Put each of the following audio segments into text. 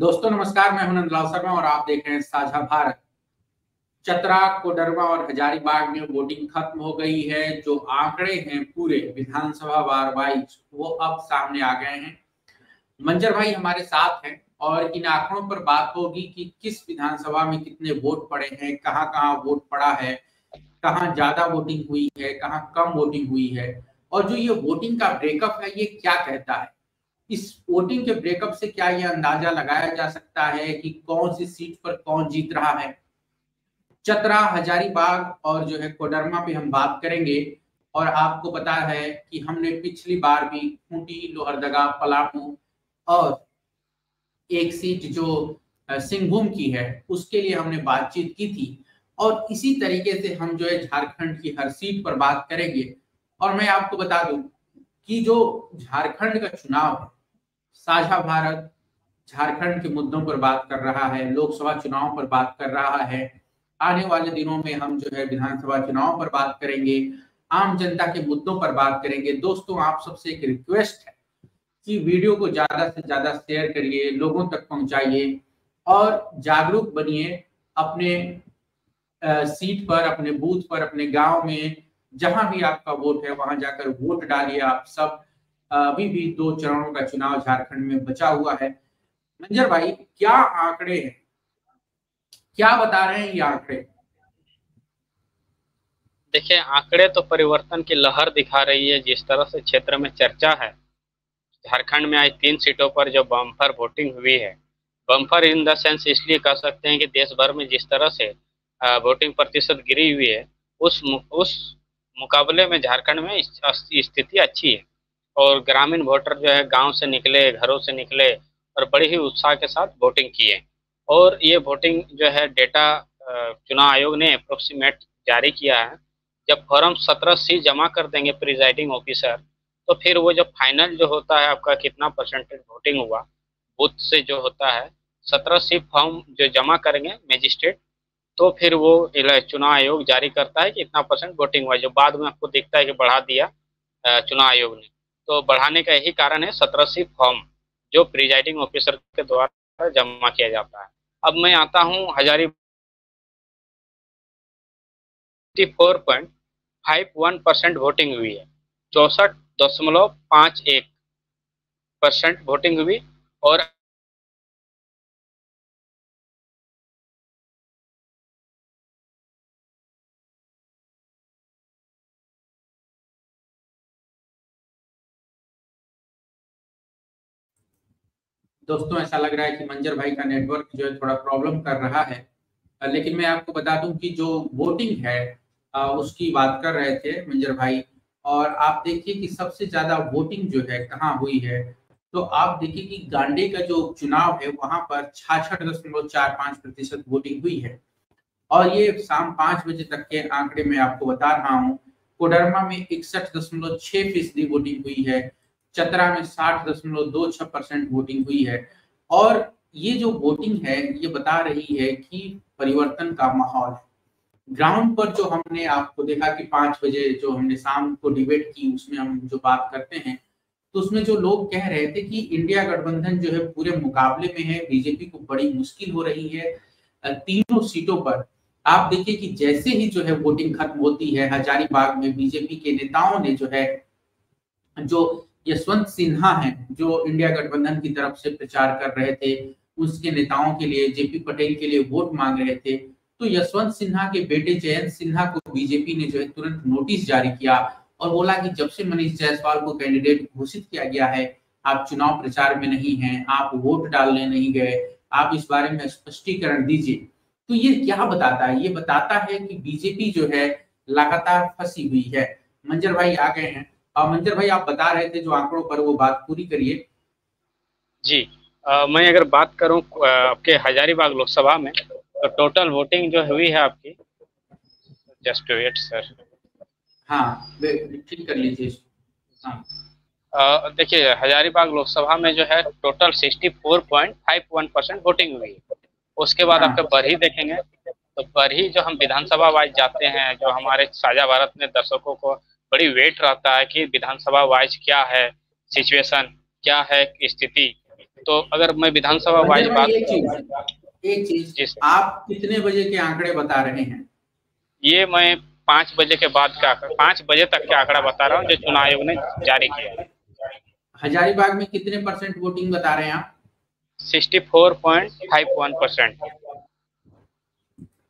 दोस्तों नमस्कार, मैं हूं नंदलाल शर्मा और आप देख रहे हैं साझा भारत। चतरा, कोडरमा और हजारीबाग में वोटिंग खत्म हो गई है। जो आंकड़े हैं पूरे विधानसभा वार वाइज वो अब सामने आ गए हैं। मंजर भाई हमारे साथ हैं और इन आंकड़ों पर बात होगी कि किस विधानसभा में कितने वोट पड़े हैं, कहां कहां वोट पड़ा है, कहां ज्यादा वोटिंग हुई है, कहां कम वोटिंग हुई है, और जो ये वोटिंग का ब्रेकअप है ये क्या कहता है। इस वोटिंग के ब्रेकअप से क्या यह अंदाजा लगाया जा सकता है कि कौन सी सीट पर कौन जीत रहा है। चतरा, हजारीबाग और जो है कोडरमा पे हम बात करेंगे। और आपको पता है कि हमने पिछली बार भी खूंटी, लोहरदगा, पलामू और एक सीट जो सिंहभूम की है उसके लिए हमने बातचीत की थी। और इसी तरीके से हम जो है झारखंड की हर सीट पर बात करेंगे। और मैं आपको बता दूं कि जो झारखंड का चुनाव है, साझा भारत झारखंड के मुद्दों पर बात कर रहा है, लोकसभा चुनाव पर बात कर रहा है। आने वाले दिनों में हम जो है विधानसभा चुनाव पर बात करेंगे, आम जनता के मुद्दों पर बात करेंगे। दोस्तों आप सबसे एक रिक्वेस्ट है कि वीडियो को ज्यादा से ज्यादा शेयर करिए, लोगों तक पहुंचाइए और जागरूक बनिए। अपने सीट पर, अपने बूथ पर, अपने गांव में जहां भी आपका वोट है वहां जाकर वोट डालिए आप सब। अभी भी 2 चरणों का चुनाव झारखंड में बचा हुआ है। मंजर भाई, क्या आंकड़े हैं, क्या बता रहे हैं ये आंकड़े? देखिए, आंकड़े तो परिवर्तन की लहर दिखा रही है। जिस तरह से क्षेत्र में चर्चा है, झारखंड में आज 3 सीटों पर जो बम्पर वोटिंग हुई है। बम्पर इन द सेंस इसलिए कह सकते हैं कि देश भर में जिस तरह से वोटिंग प्रतिशत गिरी हुई है, उस मुकाबले में झारखंड में स्थिति अच्छी है। और ग्रामीण वोटर जो है गांव से निकले, घरों से निकले और बड़े ही उत्साह के साथ वोटिंग किए। और ये वोटिंग जो है डेटा चुनाव आयोग ने अप्रोक्सीमेट जारी किया है। जब फॉर्म 17C जमा कर देंगे प्रिजाइडिंग ऑफिसर, तो फिर वो जो फाइनल जो होता है आपका कितना परसेंटेज वोटिंग हुआ बूथ से जो होता है, 17C फॉर्म जो जमा करेंगे मजिस्ट्रेट, तो फिर वो चुनाव आयोग जारी करता है कि इतना परसेंट वोटिंग हुआ, जो बाद में आपको दिखता है कि बढ़ा दिया चुनाव आयोग ने। तो बढ़ाने का यही कारण है 17C फॉर्म जो प्रिजाइडिंग ऑफिसर के द्वारा जमा किया जाता है। अब मैं आता हूँ हजारी 54.51% वोटिंग हुई है। 64.51% वोटिंग हुई। और दोस्तों ऐसा लग रहा है कि मंजर भाई का नेटवर्क जो है थोड़ा प्रॉब्लम कर रहा है। लेकिन मैं आपको बता दूं कि जो वोटिंग है उसकी बात कर रहे थे मंजर भाई। और आप देखिए कि सबसे ज्यादा वोटिंग जो है कहाँ हुई है। तो आप देखिए कि गांडे का जो चुनाव है वहां पर 66.45% वोटिंग हुई है। और ये शाम 5 बजे तक के आंकड़े मैं आपको बता रहा हूँ। कोडरमा में 61.6% वोटिंग हुई है। चतरा में 60.26% वोटिंग हुई है। और ये जो वोटिंग है ये बता रही है कि परिवर्तन का माहौल है। ग्राउंड पर जो हमने आपको देखा कि 5 बजे जो हमने शाम को डिबेट की उसमें हम जो बात करते हैं, तो उसमें जो लोग कह रहे थे कि इंडिया गठबंधन जो है पूरे मुकाबले में है, बीजेपी को बड़ी मुश्किल हो रही है तीनों सीटों पर। आप देखिए कि जैसे ही जो है वोटिंग खत्म होती है, हजारीबाग में बीजेपी के नेताओं ने जो है, जो यशवंत सिन्हा हैं जो इंडिया गठबंधन की तरफ से प्रचार कर रहे थे, उसके नेताओं के लिए, जेपी पटेल के लिए वोट मांग रहे थे। तो यशवंत सिन्हा के बेटे जयंत सिन्हा को बीजेपी ने जो है तुरंत नोटिस जारी किया और बोला कि जब से मनीष जायसवाल को कैंडिडेट घोषित किया गया है, आप चुनाव प्रचार में नहीं हैं, आप वोट डालने नहीं गए, आप इस बारे में स्पष्टीकरण दीजिए। तो ये क्या बताता है? ये बताता है कि बीजेपी जो है लगातार फंसी हुई है। मंजर भाई आ गए हैं। मंजर भाई आप बता रहे थे जो आंकड़ों पर, वो बात पूरी करिए। जी, मैं अगर बात करूं आपके हजारीबाग लोकसभा में, तो टोटल वोटिंग जो हुई है आपकी, जस्ट वेट सर। हाँ ठीक कर लीजिए इसको। हाँ। देखिए, हजारीबाग लोकसभा में जो है टोटल 64.51% वोटिंग हुई है। उसके बाद हाँ। आपका बरही देखेंगे, तो बरही जो हम विधानसभा वाइज जाते हैं, जो हमारे साझा भारत में दर्शकों को बड़ी वेट रहता है कि विधानसभा वाइज क्या है सिचुएशन, क्या है स्थिति। तो अगर मैं विधानसभा वाइज बात, एक चीज आप कितने बजे के आंकड़े बता रहे हैं? ये मैं 5 बजे के बाद का 5 बजे तक के आंकड़ा बता रहा हूँ जो चुनाव आयोग ने जारी किया है। हजारीबाग में कितने % वोटिंग बता रहे हैं आप? 64.51%।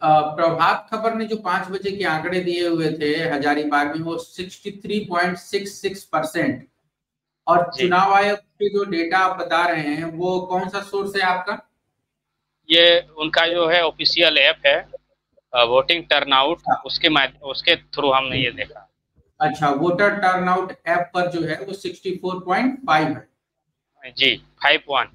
प्रभात खबर ने जो 5 बजे के आंकड़े दिए हुए थे हजारीबाग में, वो 63.66%, और चुनाव आयोग के जो डेटा आप बता रहे हैं वो कौन सा सोर्स है आपका? ये उनका जो है ऑफिशियल ऐप है वोटिंग टर्नआउट, उसके थ्रू हमने ये देखा। अच्छा, वोटर टर्नआउट ऐप पर जो है वो 64.5 है जी, 51।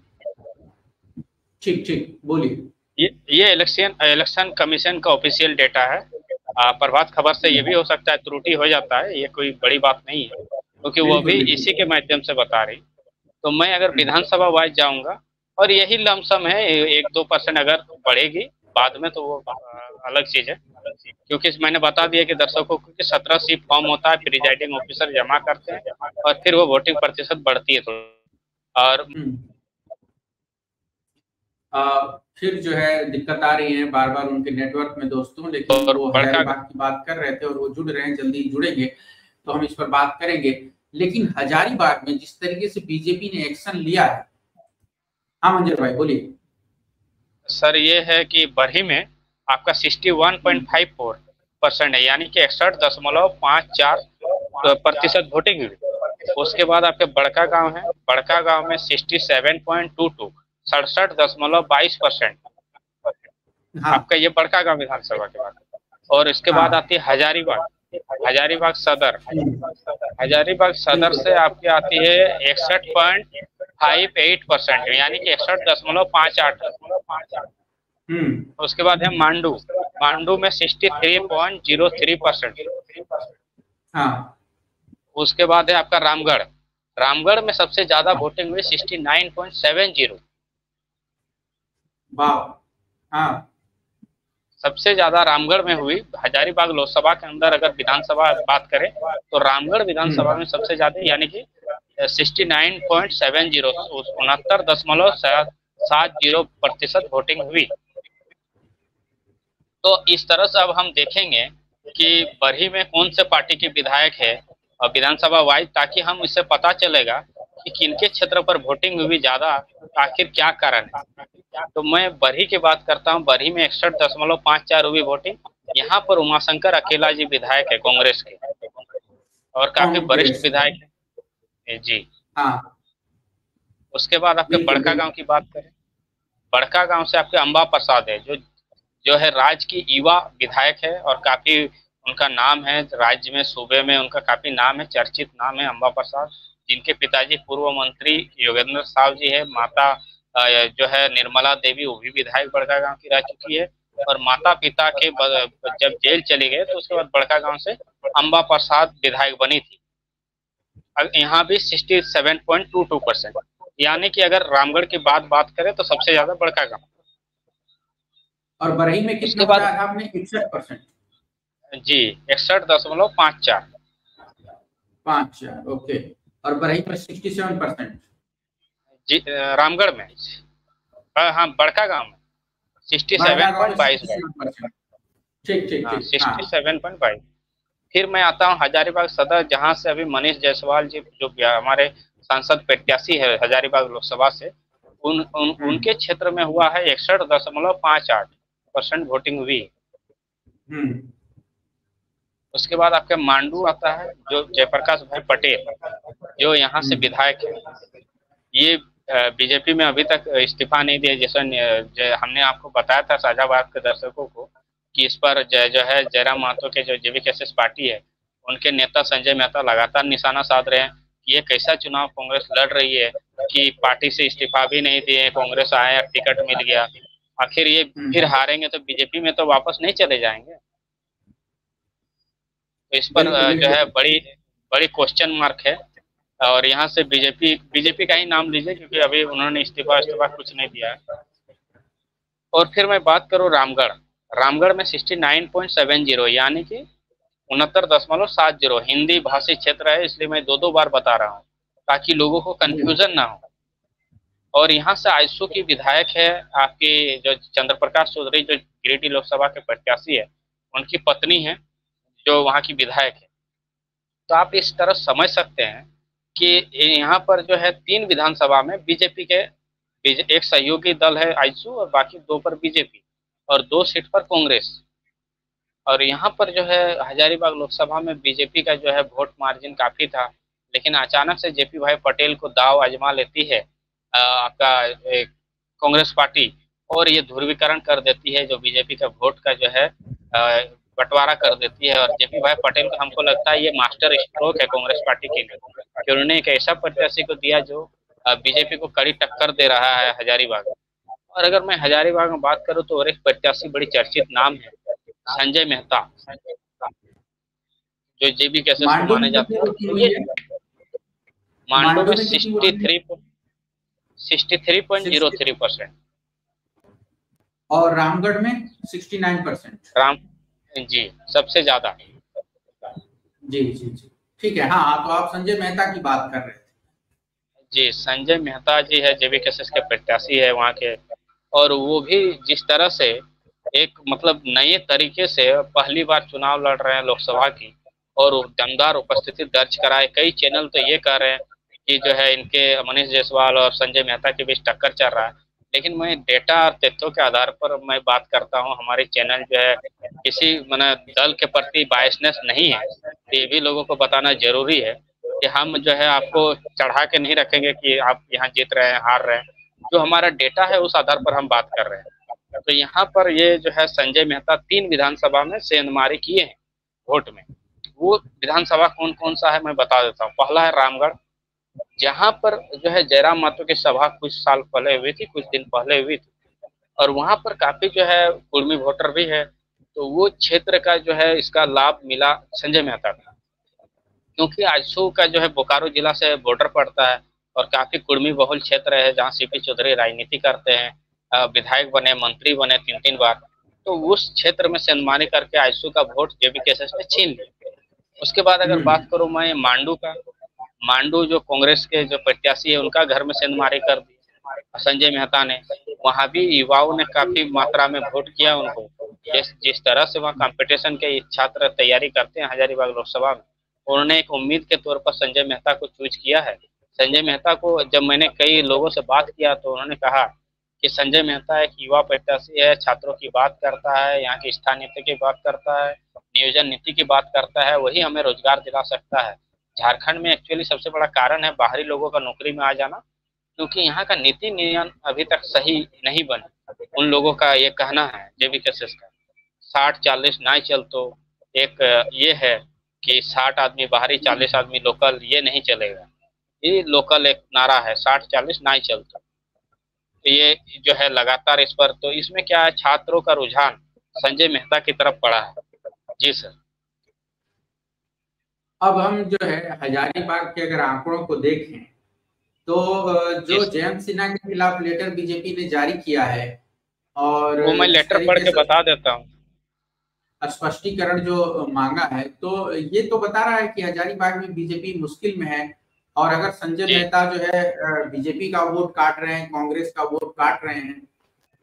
ठीक, बोलिए। ये इलेक्शन कमीशन का ऑफिशियल डेटा है। प्रभात खबर से ये भी हो सकता है त्रुटि हो जाता है, ये कोई बड़ी बात नहीं है, क्योंकि वो भी इसी के माध्यम से बता रही। तो मैं अगर विधानसभा वाइज जाऊंगा और यही लमसम है, 1-2% अगर बढ़ेगी बाद में तो वो अलग चीज है, क्योंकि मैंने बता दिया कि दर्शकों को 17 सीट फॉर्म होता है, प्रिजाइडिंग ऑफिसर जमा करते हैं और फिर वो वोटिंग प्रतिशत बढ़ती है और फिर जो है दिक्कत आ रही है बार बार उनके नेटवर्क में दोस्तों, लेकिन वो हजारीबाग की बात कर रहे थे और वो जुड़ रहे हैं, जल्दी जुड़ेंगे तो हम इस पर बात करेंगे। लेकिन हजारीबाग में जिस तरीके से बीजेपी ने एक्शन लिया है, हाँ मंजर भाई बोलिए। सर ये है कि बरही में आपका 61.54% है, यानी कि 61.54% वोटिंग हुई। उसके बाद आपके बड़का गांव है, बड़का गांव में 67.22 67.22%। आपका ये बड़का गांव विधानसभा के बाद, और इसके बाद आती है हजारीबाग, हजारीबाग सदर। हजारीबाग सदर से आपकी आती है 61.58%, यानी कि 61.58। उसके बाद है मांडू, मांडू में 63.03%। उसके बाद है आपका रामगढ़, रामगढ़ में सबसे ज्यादा वोटिंग हुई 69.70। सबसे ज्यादा रामगढ़ में हुई। हजारीबाग लोकसभा के अंदर अगर विधानसभा बात करें तो रामगढ़ विधानसभा में सबसे ज्यादा, यानी कि 69.70 69.70% वोटिंग हुई। तो इस तरह से अब हम देखेंगे कि बरही में कौन से पार्टी के विधायक है और विधानसभा वाइज, ताकि हम इससे पता चलेगा कि किनके क्षेत्र पर वोटिंग हुई ज्यादा, आखिर क्या कारण है। तो मैं बरही की बात करता हूं, बरही में 61.54 हुई वोटिंग। यहाँ पर उमाशंकर अकेला जी विधायक है कांग्रेस के और काफी वरिष्ठ विधायक है जी। उसके बाद आपके बड़का गांव की बात करें, बड़का गांव से आपके अंबा प्रसाद है, जो है राज्य की युवा विधायक है और काफी उनका नाम है राज्य में, सूबे में उनका काफी नाम है, चर्चित नाम है अंबा प्रसाद, जिनके पिताजी पूर्व मंत्री योगेंद्र साहब जी है। माता जो है निर्मला देवी, वो भी विधायक बड़का गांव की रह चुकी है। और माता पिता के जब जेल चले गए तो उसके बाद बड़का गांव से अंबा प्रसाद विधायक बनी थी। यहाँ भी 67.22%, यानी कि अगर रामगढ़ की बात करें तो सबसे ज्यादा बड़का गांव। और बरही में कितना बताया था आपने? 61% जी, 61.54। ओके। और बरही में 67% जी, रामगढ़ में, हाँ बड़का गांव में 67.22। ठीक 67.22। फिर मैं आता हूँ हजारीबाग सदर, जहाँ से अभी मनीष जायसवाल जी जो हमारे सांसद प्रत्याशी है हजारीबाग लोकसभा से, उनके क्षेत्र में हुआ है 61.58% वोटिंग हुई। उसके बाद आपके मांडू आता है, जो जयप्रकाश भाई पटेल, जो यहाँ से विधायक है। ये बीजेपी में अभी तक इस्तीफा नहीं दिया, जैसे हमने आपको बताया था शाहजहाबाद के दर्शकों को कि इस पर जो है जयराम महतो के जो जेवीकेएसएस पार्टी है, उनके नेता संजय मेहता लगातार निशाना साध रहे हैं कि ये कैसा चुनाव कांग्रेस लड़ रही है कि पार्टी से इस्तीफा भी नहीं दिए, कांग्रेस आया, टिकट मिल गया, आखिर ये फिर हारेंगे तो बीजेपी में तो वापस नहीं चले जाएंगे। तो इस पर जो है बड़ी क्वेश्चन मार्क है। और यहाँ से बीजेपी का ही नाम लीजिए, क्योंकि अभी उन्होंने इस्तीफा कुछ नहीं दिया है। और फिर मैं बात करूँ रामगढ़ में 69.70, यानी कि 69.70। हिंदी भाषी क्षेत्र है, इसलिए मैं दो बार बता रहा हूँ ताकि लोगों को कंफ्यूजन ना हो। और यहाँ से आजसू की विधायक है आपकी जो चंद्र प्रकाश चौधरी, जो गिरिडीह लोकसभा के प्रत्याशी है, उनकी पत्नी है जो वहाँ की विधायक है। तो आप इस तरह समझ सकते हैं कि यहाँ पर जो है 3 विधानसभा में बीजेपी के एक सहयोगी दल है आजसू, और बाकी 2 पर बीजेपी, और 2 सीट पर कांग्रेस। और यहाँ पर जो है हजारीबाग लोकसभा में बीजेपी का जो है वोट मार्जिन काफी था, लेकिन अचानक से जेपी भाई पटेल को दाव आजमा लेती है आपका कांग्रेस पार्टी, और ये ध्रुवीकरण कर देती है, जो बीजेपी का वोट का जो है बंटवारा कर देती है। और जेपी भाई पटेल को हमको लगता है ये मास्टर स्ट्रोक है कांग्रेस पार्टी के लिए, कि उन्होंने एक ऐसा प्रत्याशी को दिया जो बीजेपी को कड़ी टक्कर दे रहा है हजारीबाग। और अगर मैं हजारीबाग में बात करूं तो और एक प्रत्याशी बड़ी चर्चित नाम है संजय मेहता, जो जेबी केसेस को माने जाते हैं। मांडू में 63.03%, और रामगढ़ में 69%। राम जी सबसे ज्यादा। जी जी जी ठीक है। हाँ, तो आप संजय मेहता की बात कर रहे थे। जी, संजय मेहता जी है जेबी केसेस के प्रत्याशी है वहाँ के, और वो भी जिस तरह से एक मतलब नए तरीके से पहली बार चुनाव लड़ रहे हैं लोकसभा की, और दमदार उपस्थिति दर्ज कराए। कई चैनल तो ये कह रहे हैं कि जो है इनके मनीष जायसवाल और संजय मेहता के बीच टक्कर चल रहा है, लेकिन मैं डेटा और तथ्यों के आधार पर मैं बात करता हूँ। हमारे चैनल जो है किसी माने दल के प्रति बायसनेस नहीं है, ये भी लोगों को बताना जरूरी है कि हम जो है आपको चढ़ा के नहीं रखेंगे कि आप यहाँ जीत रहे हैं हार रहे हैं। जो हमारा डेटा है उस आधार पर हम बात कर रहे हैं। तो यहाँ पर ये जो है संजय मेहता 3 विधानसभा में सेंधमारी किए हैं वोट में। वो विधानसभा कौन कौन सा है मैं बता देता हूँ। पहला है रामगढ़, जहाँ पर जो है जयराम महतो की सभा कुछ साल पहले हुई थी, कुछ दिन पहले हुई थी, और वहाँ पर काफी जो है कुर्मी वोटर भी है। तो वो क्षेत्र का जो है इसका लाभ मिला संजय मेहता को, क्योंकि आजसू का जो है बोकारो जिला से बॉर्डर पड़ता है और काफी कुर्मी बहुल क्षेत्र है, जहाँ सीपी चौधरी राजनीति करते हैं, विधायक बने, मंत्री बने 3-3 बार। तो उस क्षेत्र में सेंधमारी करके आजसू का वोट जेबी केसेस ने छीन लिया। उसके बाद अगर बात करूं मैं मांडू का, मांडू जो कांग्रेस के जो प्रत्याशी है उनका घर में सेंधमारी कर दी संजय मेहता ने। वहां भी युवाओं ने काफी मात्रा में वोट किया उनको। जिस तरह से वहाँ कंपटीशन के छात्र तैयारी करते हैं हजारीबाग लोकसभा में, उन्होंने एक उम्मीद के तौर पर संजय मेहता को चूज किया है। संजय मेहता को जब मैंने कई लोगों से बात किया तो उन्होंने कहा कि संजय मेहता एक युवा प्रत्याशी है, छात्रों की बात करता है, यहाँ की स्थानीय नीति की बात करता है, नियोजन नीति की बात करता है, वही हमें रोजगार दिला सकता है। झारखंड में एक्चुअली सबसे बड़ा कारण है बाहरी लोगों का नौकरी में आ जाना, क्योंकि यहाँ का नीति नियम अभी तक सही नहीं बना। उन लोगों का ये कहना है जेबी केसेस का 60-40 ना चल, तो एक ये है कि 60 आदमी बाहरी 40 आदमी लोकल, ये नहीं चलेगा। ये लोकल एक नारा है, 60-40 ना चल। तो ये जो है लगातार इस पर, तो इसमें क्या है छात्रों का रुझान संजय मेहता की तरफ पड़ा है। जी सर। अब हम जो है हजारीबाग के अगर आंकड़ों को देखें तो जो जयंत सिन्हा के खिलाफ लेटर बीजेपी ने जारी किया है, और वो मैं लेटर पढ़ के बता देता हूँ, स्पष्टीकरण जो मांगा है, तो ये तो बता रहा है कि हजारीबाग में बीजेपी मुश्किल में है। और अगर संजय मेहता जो है बीजेपी का वोट काट रहे हैं, कांग्रेस का वोट काट रहे हैं,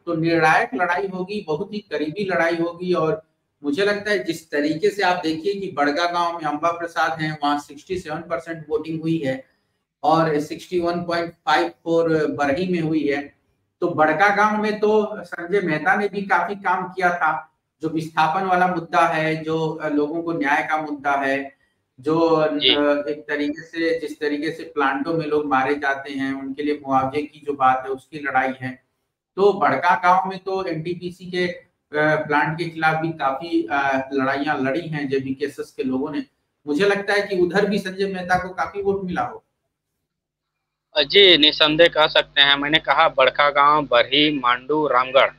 तो निर्णायक लड़ाई होगी, बहुत ही करीबी लड़ाई होगी। और मुझे लगता है जिस तरीके से आप देखिए कि बड़गा गांव में अंबा प्रसाद हैं, वहां 67% वोटिंग हुई है और 61.54 बरही में हुई है। तो बड़का गांव में तो संजय मेहता ने भी काफी काम किया था। जो विस्थापन वाला मुद्दा है, जो लोगों को न्याय का मुद्दा है, जो एक तरीके से जिस तरीके से प्लांटों में लोग मारे जाते हैं उनके लिए मुआवजे की जो बात है उसकी लड़ाई है। तो बड़का गांव में तो एनटीपीसी के प्लांट के खिलाफ भी काफी लड़ाइयां लड़ी हैं जेबी केसेस के लोगों ने। मुझे लगता है कि उधर भी संजय मेहता को काफी वोट मिला हो। जी निसंदेह कह सकते हैं। मैंने कहा बड़का गांव, बरही, मांडू, रामगढ़,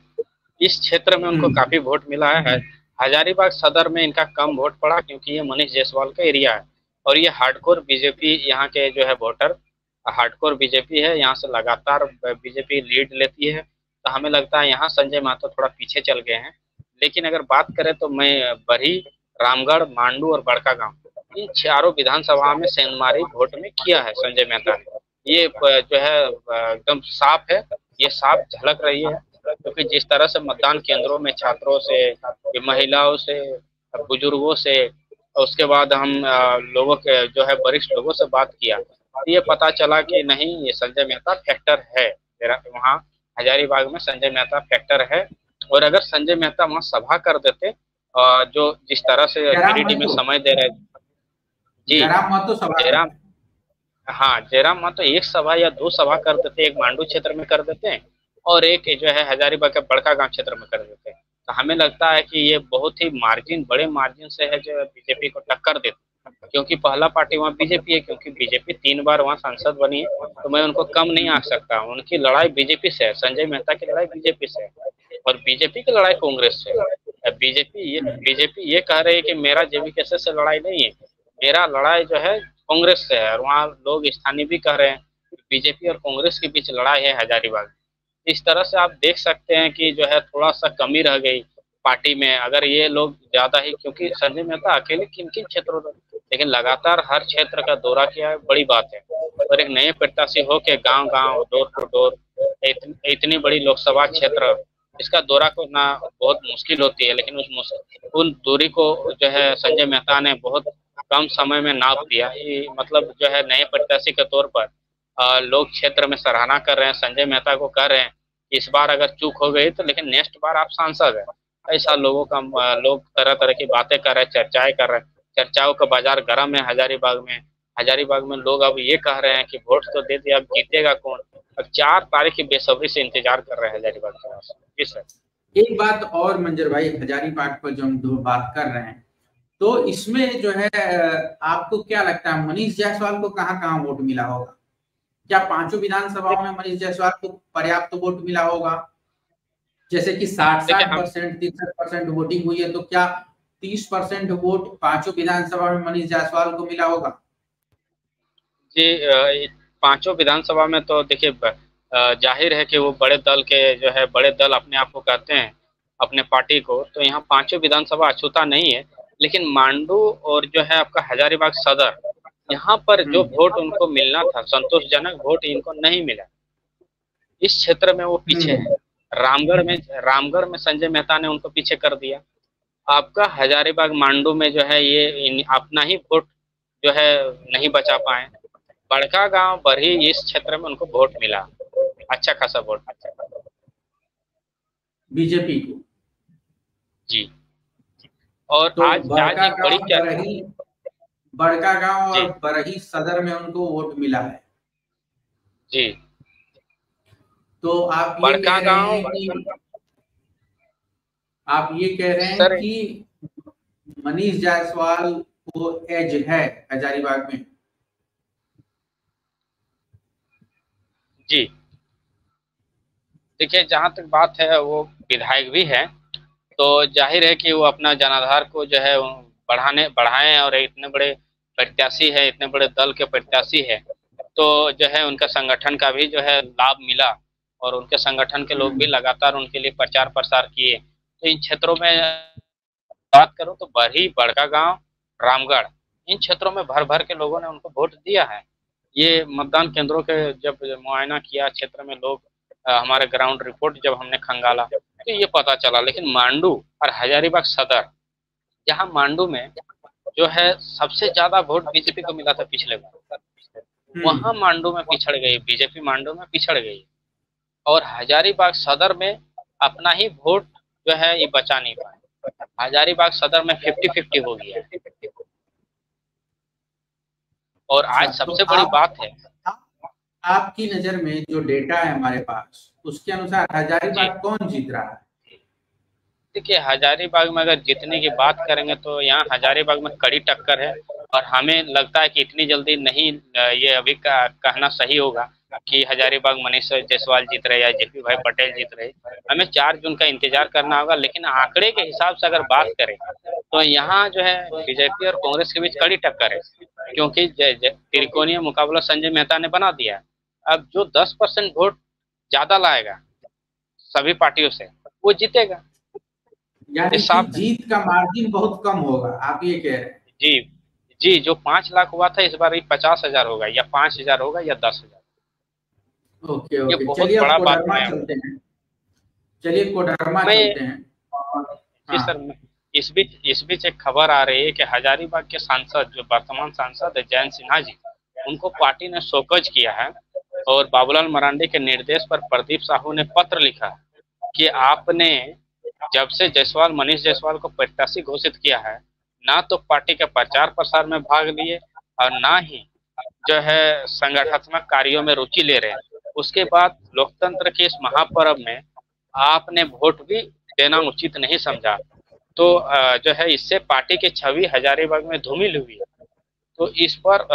इस क्षेत्र में उनको काफी वोट मिला है। हजारीबाग सदर में इनका कम वोट पड़ा क्योंकि ये मनीष जायसवाल का एरिया है और ये हार्डकोर बीजेपी यहाँ के जो है वोटर हार्डकोर बीजेपी है। यहाँ से लगातार बीजेपी लीड लेती है, तो हमें लगता है यहाँ संजय महतो थोड़ा पीछे चल गए हैं। लेकिन अगर बात करें तो मैं बरही, रामगढ़, मांडू और बड़का गांव इन चारों विधानसभा में सेंधमारी वोट में किया है संजय मेहता ने। ये जो है एकदम साफ है, ये साफ झलक रही है। क्योंकि जिस तरह से मतदान केंद्रों में छात्रों से, ये महिलाओं से, बुजुर्गों से, और उसके बाद हम लोगों के जो है वरिष्ठ लोगों से बात किया, तो ये पता चला कि नहीं, ये संजय मेहता फैक्टर है। मेरा वहाँ हजारीबाग में संजय मेहता फैक्टर है। और अगर संजय मेहता वहाँ सभा कर देते, जो जिस तरह से जयराम गिरिडीह में महतो, समय दे रहे। जी। जयराम महतो सभा जयराम, करते हाँ जयराम महतो एक सभा या दो सभा कर देते, एक मांडू क्षेत्र में कर देते हैं और एक जो है हजारीबाग के बड़का गांव क्षेत्र में कर देते हैं। तो हमें लगता है कि ये बहुत ही मार्जिन, बड़े मार्जिन से है जो बीजेपी को टक्कर देते, क्योंकि पहला पार्टी वहाँ बीजेपी है, क्योंकि बीजेपी 3 बार वहाँ सांसद बनी है, तो मैं उनको कम नहीं आंक सकता। उनकी लड़ाई बीजेपी से है, संजय मेहता की लड़ाई बीजेपी से है, और बीजेपी की लड़ाई कांग्रेस से है। बीजेपी ये कह रही है कि मेरा जेवीकेसी से लड़ाई नहीं है, मेरा लड़ाई जो है कांग्रेस से है। और वहाँ लोग स्थानीय भी कह रहे हैं कि बीजेपी और कांग्रेस के बीच लड़ाई है हजारीबाग। इस तरह से आप देख सकते हैं कि जो है थोड़ा सा कमी रह गई पार्टी में, अगर ये लोग ज्यादा ही, क्योंकि संजय मेहता अकेले किन किन क्षेत्रों में, लेकिन लगातार हर क्षेत्र का दौरा किया है, बड़ी बात है। और एक नए प्रत्याशी हो के गांव गांव, डोर टू डोर, इतनी बड़ी लोकसभा क्षेत्र, इसका दौरा करना बहुत मुश्किल होती है, लेकिन उन दूरी को जो है संजय मेहता ने बहुत कम समय में नाप दिया। ये मतलब जो है नए प्रत्याशी के तौर पर लोग क्षेत्र में सराहना कर रहे हैं, संजय मेहता को कह रहे हैं कि इस बार अगर चूक हो गई तो लेकिन नेक्स्ट बार आप सांसद है। ऐसा लोगों का लोग तरह तरह की बातें कर रहे हैं, चर्चाएं कर रहे हैं। चर्चाओं का बाजार गर्म है हजारीबाग में। हजारीबाग में लोग अब ये कह रहे हैं कि वोट तो दे दिया, अब जीतेगा कौन। अब 4 तारीख की बेसब्री से इंतजार कर रहे हैं हजारीबाग के वासी। जी सर। एक बात और मंजर भाई, हजारीबाग पर जो हम दो बात कर रहे हैं, तो इसमें जो है आपको क्या लगता है मनीष जायसवाल को कहाँ कहाँ वोट मिला होगा? क्या 5 विधानसभाओं में मनीष जायसवाल को पर्याप्त वोट मिला होगा? जैसे कि 60% 63% वोटिंग हुई है, तो क्या 30% वोट 5 विधानसभा में मनीष जायसवाल को मिला होगा? जी, 5 विधानसभा में तो देखिए जाहिर है कि वो बड़े दल के जो है, बड़े दल अपने आप को कहते हैं, अपने पार्टी को, तो यहाँ 5 विधानसभा अछूता नहीं है। लेकिन मांडू और जो है आपका हजारीबाग सदर, यहाँ पर जो वोट उनको मिलना था, संतोषजनक वोट इनको नहीं मिला। इस क्षेत्र में वो पीछे है। रामगढ़ में संजय मेहता ने उनको पीछे कर दिया। आपका हजारीबाग मांडू में जो है ये अपना ही वोट जो है नहीं बचा पाए। बड़का गांव बरही, इस क्षेत्र में उनको वोट मिला, अच्छा खासा वोट। बीजेपी को। जी। और तो आज एक बड़ी बड़का गांव जी और बरही सदर में उनको वोट मिला है। जी। तो आप ये बड़का कह रहे गांव हैं कि आप ये कह रहे हैं सर, कि मनीष जायसवाल को एज है हजारीबाग में? जी देखिए, जहां तक बात है वो विधायक भी है, तो जाहिर है कि वो अपना जनाधार को जो है बढ़ाएं, और इतने बड़े प्रत्याशी है, इतने बड़े दल के प्रत्याशी है, तो जो है उनका संगठन का भी जो है लाभ मिला, और उनके संगठन के लोग भी लगातार उनके लिए प्रचार प्रसार किए। तो इन क्षेत्रों में बात करूं तो बरही, बड़का गांव, रामगढ़, इन क्षेत्रों में भर भर के लोगों ने उनको वोट दिया है। ये मतदान केंद्रों के जब मुआयना किया क्षेत्र में लोग, हमारे ग्राउंड रिपोर्ट जब हमने खंगाला, तो ये पता चला। लेकिन मांडू और हजारीबाग सदर, जहां मांडू में जो है सबसे ज्यादा वोट बीजेपी को मिला था पिछले बार, वहां मांडू में पिछड़ गई बीजेपी, मांडू में पिछड़ गई। और हजारीबाग सदर में अपना ही वोट जो है ये बचा नहीं पाए। हजारीबाग सदर में 50-50 हो गया है। और अच्छा, आज तो सबसे बड़ी बात है, आपकी नजर में जो डेटा है हमारे पास, उसके अनुसार हजारीबाग कौन जीत रहा है? देखिए हजारीबाग में अगर जीतने की बात करेंगे तो यहाँ हजारीबाग में कड़ी टक्कर है। और हमें लगता है कि इतनी जल्दी नहीं, ये अभी कहना सही होगा कि हजारीबाग मनीष जायसवाल जीत रहे या जेपी भाई पटेल जीत रहे। हमें 4 जून का इंतजार करना होगा। लेकिन आंकड़े के हिसाब से अगर बात करें तो यहाँ जो है बीजेपी और कांग्रेस के बीच कड़ी टक्कर है, क्योंकि त्रिकोणीय मुकाबला संजय मेहता ने बना दिया। अब जो 10% वोट ज्यादा लाएगा सभी पार्टियों से, वो जीतेगा। यानी ये कि साफ है। जीत का मार्जिन बहुत कम होगा, आप ये कह रहे हैं? जी जी, जो 5 लाख हुआ था इस बार 50,000 होगा, या 5,000 होगा, या 10,000। ओके ये ओके, बहुत चलिए अब बड़ा बात कोडरमा मैं चलते हैं। चलिए कोडरमा मैं चलते हैं। जी हाँ। सर, इस बीच एक खबर आ रही है कि हजारीबाग के सांसद, जो वर्तमान सांसद है जयंत सिन्हा जी, उनको पार्टी ने शोकज किया है और बाबूलाल मरांडी के निर्देश पर प्रदीप साहू ने पत्र लिखा कि आपने जब से जायसवाल, मनीष जायसवाल को प्रत्याशी घोषित किया है, ना तो पार्टी के प्रचार प्रसार में भाग लिए और ना ही जो है संगठनात्मक कार्यों में रुचि ले रहे हैं। उसके बाद लोकतंत्र के इस महापर्व में आपने वोट भी देना उचित नहीं समझा। तो जो है इससे पार्टी की छवि हजारीबाग में धूमिल हुई। तो इस पर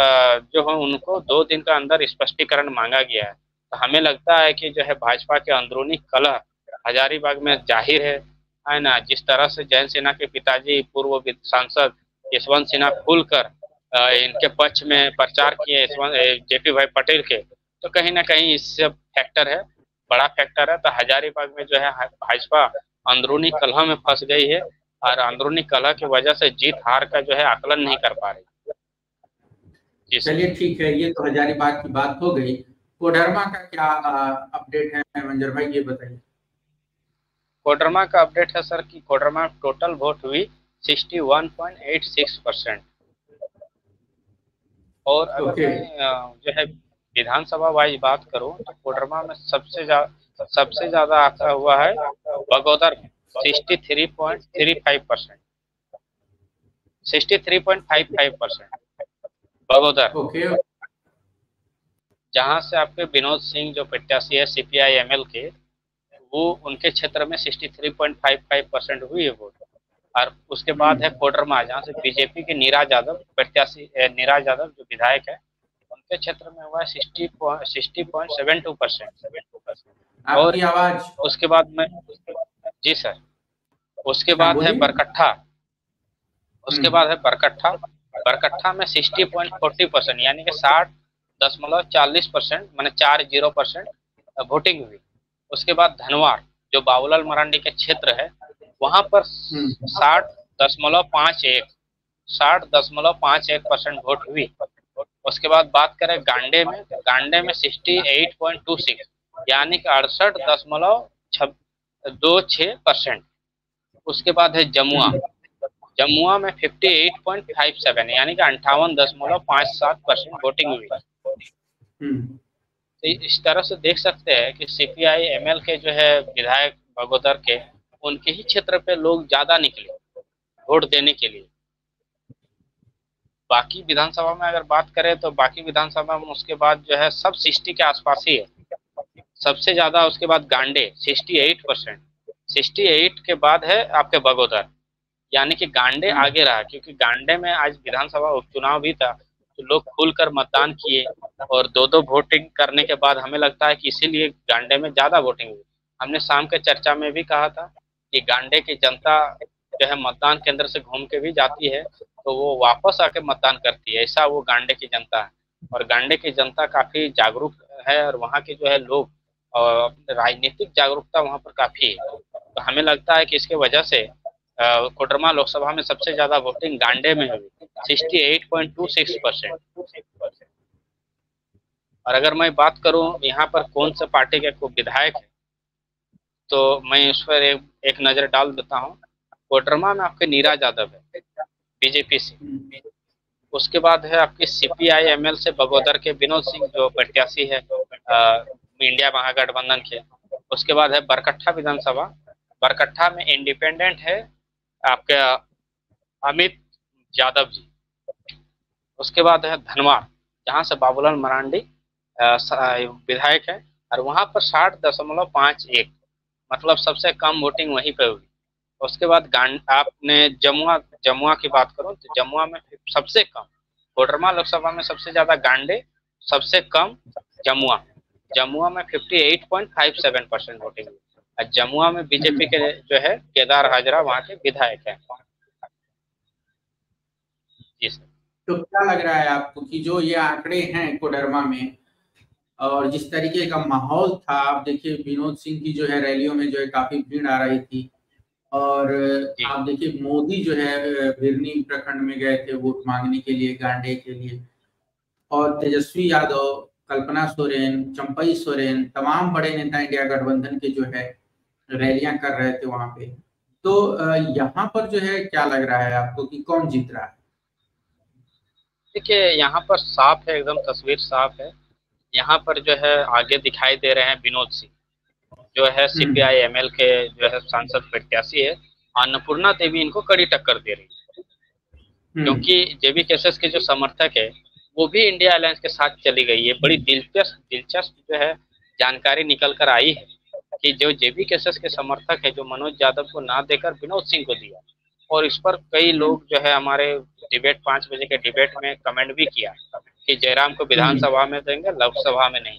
जो है उनको 2 दिन का अंदर स्पष्टीकरण मांगा गया है। तो हमें लगता है कि जो है भाजपा के अंदरूनी कलह हजारीबाग में जाहिर है ना। जिस तरह से जयंत सिन्हा के पिताजी पूर्व सांसद यशवंत सिन्हा खुलकर इनके पक्ष में प्रचार किए, जेपी भाई पटेल के, तो कहीं ना कहीं इससे फैक्टर है, बड़ा फैक्टर है। तो हजारीबाग में जो है भाजपा अंदरूनी कलह में फंस गई है और अंदरूनी कलह की वजह से जीत हार का जो है आकलन नहीं कर पा रही। जी सर। चलिए ठीक है, ये तो हजारीबाग की बात हो गई। कोडरमा का क्या अपडेट है मंजर भाई, ये बताइए। कोडरमा का अपडेट है सर कि कोडरमा टोटल वोट हुई 61.86%। और अगर ओके। मैं जो है विधानसभा वाइज बात करूं तो कोडरमा में सबसे ज्यादा आंकड़ा हुआ है बगोदर में 63.35%, 63.55% बगोदर, ओके। जहां से आपके विनोद सिंह जो प्रत्याशी है सीपीआई एमएल के, वो उनके क्षेत्र में 63.55% हुई है वोट। और उसके बाद है कोडरमा, जहाँ से बीजेपी के नीरज यादव प्रत्याशी, नीरज यादव जो विधायक है, उनके क्षेत्र में हुआ है 60.72%। और आपकी आवाज। उसके बाद में, जी सर, उसके हाँ बाद है बोलिए। बरकट्ठा, उसके हम्म। बाद है बरकट्ठा, बरकट्ठा में 60.40%, यानी कि 60.40%, मैंने 40% वोटिंग हुई। उसके बाद धनवार, जो बाबूलाल मरांडी के क्षेत्र है, वहां पर 60.51% वोट हुई। उसके बाद बात करें गांडे में, तो गांडे में 68.26, यानी कि 68.26%। उसके बाद है जमुआ, जमुआ में 58.57, यानी कि 58.57% वोटिंग हुई। हम्म। तो इस तरह से देख सकते हैं कि सीपीआई एमएल के जो है विधायक बगोदर के, उनके ही क्षेत्र पे लोग ज्यादा निकले वोट देने के लिए। बाकी विधानसभा में अगर बात करें तो बाकी विधानसभा में उसके बाद जो है सब 60 के आसपास ही है। सबसे ज्यादा उसके बाद गांडे 68%, 68 के बाद है आपके बगोदर, यानी कि गांडे हम्म। आगे रहा, क्योंकि गांडे में आज विधानसभा उपचुनाव भी था, तो लोग खुलकर मतदान किए और दो दो वोटिंग करने के बाद हमें लगता है कि इसीलिए गांडे में ज्यादा वोटिंग हुई। हमने शाम के चर्चा में भी कहा था कि गांडे की जनता जो है मतदान केंद्र से घूम के भी जाती है, तो वो वापस आके मतदान करती है, ऐसा वो गांडे की जनता है। और गांडे की जनता काफी जागरूक है और वहाँ के जो है लोग, और राजनीतिक जागरूकता वहाँ पर काफी है। तो हमें लगता है कि इसके वजह से कोडरमा लोकसभा में सबसे ज्यादा वोटिंग गांडे में हुई, 68.26%। और अगर मैं बात करूं यहाँ पर कौन से पार्टी के विधायक है, तो मैं उस पर एक नजर डाल देता हूँ। कोडरमा में आपके नीरज यादव है बीजेपी से। उसके बाद है आपके सीपीआई एमएल से बगोदर के विनोद सिंह जो प्रत्याशी है इंडिया महागठबंधन के। उसके बाद है बरकट्ठा विधानसभा, बरकट्ठा में इंडिपेंडेंट है आपके अमित यादव जी। उसके बाद है धनवार, जहाँ से बाबूलाल मरांडी विधायक है, और वहाँ पर 60.51, मतलब सबसे कम वोटिंग वहीं पे हुई। उसके बाद आपने जमुआ, जमुआ की बात करूं तो जमुआ में सबसे कम, कोडरमा लोकसभा में सबसे ज्यादा गांडे, सबसे कम जमुआ, जमुआ में 58.57% वोटिंग हुई। और जमुआ में बीजेपी के जो है केदार हाजरा वहाँ के विधायक है। जी सर। तो क्या लग रहा है आपको कि जो ये आंकड़े हैं कोडरमा में और जिस तरीके का माहौल था, आप देखिए विनोद सिंह की जो है रैलियों में जो है काफी भीड़ आ रही थी, और जी आप देखिए मोदी जो है बिरनी प्रखंड में गए थे वोट मांगने के लिए गांडे के लिए, और तेजस्वी यादव कल्पना सोरेन, चंपई सोरेन, तमाम बड़े नेता इंडिया गठबंधन के जो है रैलियां कर रहे थे वहां पे। तो यहाँ पर जो है क्या लग रहा है आपको कि कौन जीत रहा है? देखिए यहाँ पर साफ है, एकदम तस्वीर साफ है। यहाँ पर जो है आगे दिखाई दे रहे हैं विनोद सिंह, जो है CPI-ML के जो है सांसद प्रत्याशी है। अन्नपूर्णा देवी इनको कड़ी टक्कर दे रही है, क्योंकि JB केसेस के जो समर्थक है वो भी इंडिया अलायंस के साथ चली गई है। बड़ी दिलचस्प जो है जानकारी निकल कर आई है कि जो JB केसेस के समर्थक है, जो मनोज यादव को ना देकर विनोद सिंह को दिया, और इस पर कई लोग जो है हमारे डिबेट 5 बजे के डिबेट में कमेंट भी किया कि जयराम को विधानसभा में देंगे, लोकसभा में नहीं,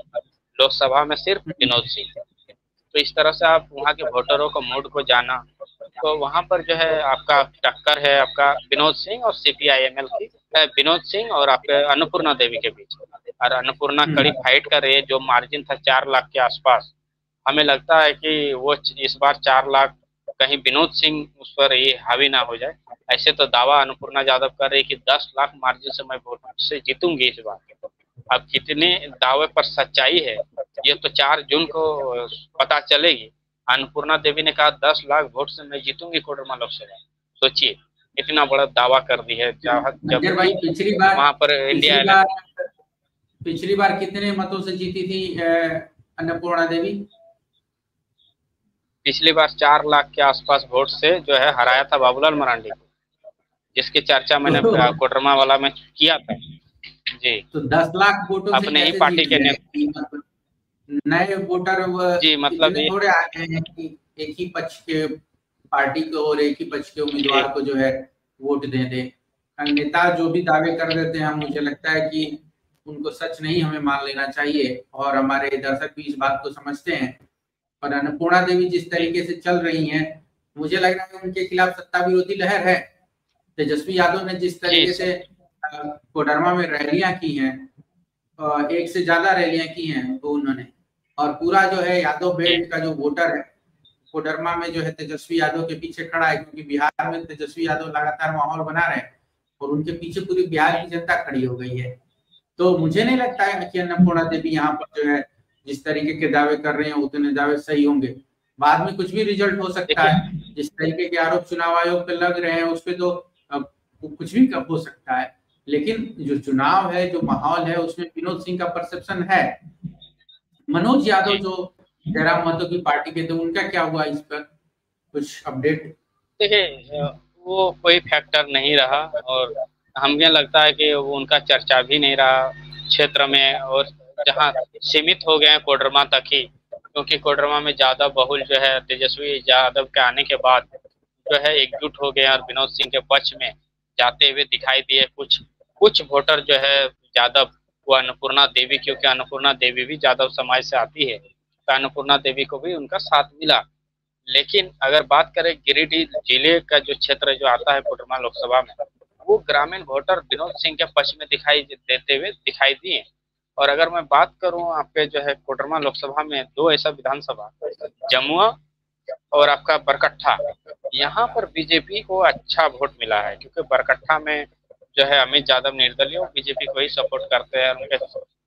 लोकसभा में सिर्फ विनोद सिंह। तो इस तरह से आप वहाँ के वोटरों को मूड को जाना, तो वहाँ पर जो है आपका टक्कर है आपका विनोद सिंह और CPI-ML की, विनोद सिंह और आपके अन्नपूर्णा देवी के बीच। और अन्नपूर्णा कड़ी फाइट कर रही है। जो मार्जिन था 4 लाख के आसपास, हमें लगता है कि वो इस बार 4 लाख कहीं विनोद सिंह उस पर ये हावी ना हो जाए। ऐसे तो दावा अन्नपूर्णा यादव कर रही कि 10 लाख मार्जिन से मैं वोट से जीतूंगी इस बार। अब कितने दावे पर सच्चाई है ये तो 4 जून को पता चलेगी। अन्नपूर्णा देवी ने कहा 10 लाख वोट से मैं जीतूंगी कोडरमा लोकसभा। सोचिए इतना बड़ा दावा कर दी है। जब भाई वहां पर इंडिया पिछली बार कितने मतों से जीती थी अन्नपूर्णा देवी? पिछली बार 4 लाख के आसपास वोट से जो है हराया था बाबूलाल मरांडी को, जिसकी चर्चा मैंने कोडरमा वाला में किया था जी। तो 10 लाख वोटों अपने ही पार्टी के नए वोटर जी, मतलब थोड़े आ गए हैं कि एक ही पक्ष के पार्टी को और एक ही पक्ष के उम्मीदवार को जो है वोट दे दे। नेता जो भी दावे कर देते हैं, मुझे लगता है कि उनको सच नहीं हमें मान लेना चाहिए, और हमारे दर्शक भी इस बात को समझते हैं। और अन्नपूर्णा देवी जिस तरीके से चल रही हैं, मुझे लग रहा है उनके खिलाफ सत्ता विरोधी लहर है। तेजस्वी यादव ने जिस तरीके से कोडरमा में रैलियां की हैं, एक से ज्यादा रैलियां की हैं वो उन्होंने, और पूरा जो है यादव बेल्ट का जो वोटर है कोडरमा में जो है तेजस्वी यादव के पीछे खड़ा है, क्योंकि बिहार में तेजस्वी यादव लगातार माहौल बना रहे हैं और उनके पीछे पूरी बिहार की जनता खड़ी हो गई है। तो मुझे नहीं लगता है कि अन्नपूर्णा देवी यहाँ पर जो है जिस तरीके के दावे कर रहे हैं उतने दावे सही होंगे। बाद में कुछ भी रिजल्ट हो सकता है। जिस तरीके के आरोप चुनाव आयोग पे लग रहे हैं उस पे तो कुछ भी हो सकता है, लेकिन जो चुनाव है, जो माहौल है, उसमें विनोद सिंह का परसेप्शन है। मनोज यादव जो जयराम महतो की पार्टी के थे, उनका क्या हुआ इस पर कुछ अपडेट? देखिए वो कोई फैक्टर नहीं रहा, और हमें लगता है कि वो उनका चर्चा भी नहीं रहा क्षेत्र में, और जहां सीमित हो गए हैं कोडरमा तक ही, क्योंकि कोडरमा में ज्यादा बहुल जो है तेजस्वी यादव के आने के बाद जो है एकजुट हो गए और विनोद सिंह के पक्ष में जाते हुए दिखाई दिए। कुछ वोटर जो है यादव वो अन्नपूर्णा देवी, क्योंकि अन्नपूर्णा देवी भी यादव समाज से आती है, तो अन्नपूर्णा देवी को भी उनका साथ मिला। लेकिन अगर बात करें गिरिडीह जिले का जो क्षेत्र जो आता है कोडरमा लोकसभा में, वो ग्रामीण वोटर विनोद सिंह के पक्ष में दिखाई देते हुए दिखाई दिए। और अगर मैं बात करूं आपके जो है कोडरमा लोकसभा में 2 ऐसा विधानसभा, जमुआ और आपका बरकट्ठा, यहाँ पर बीजेपी को अच्छा वोट मिला है, क्योंकि बरकट्ठा में जो है अमित यादव निर्दलीय बीजेपी को ही सपोर्ट करते हैं।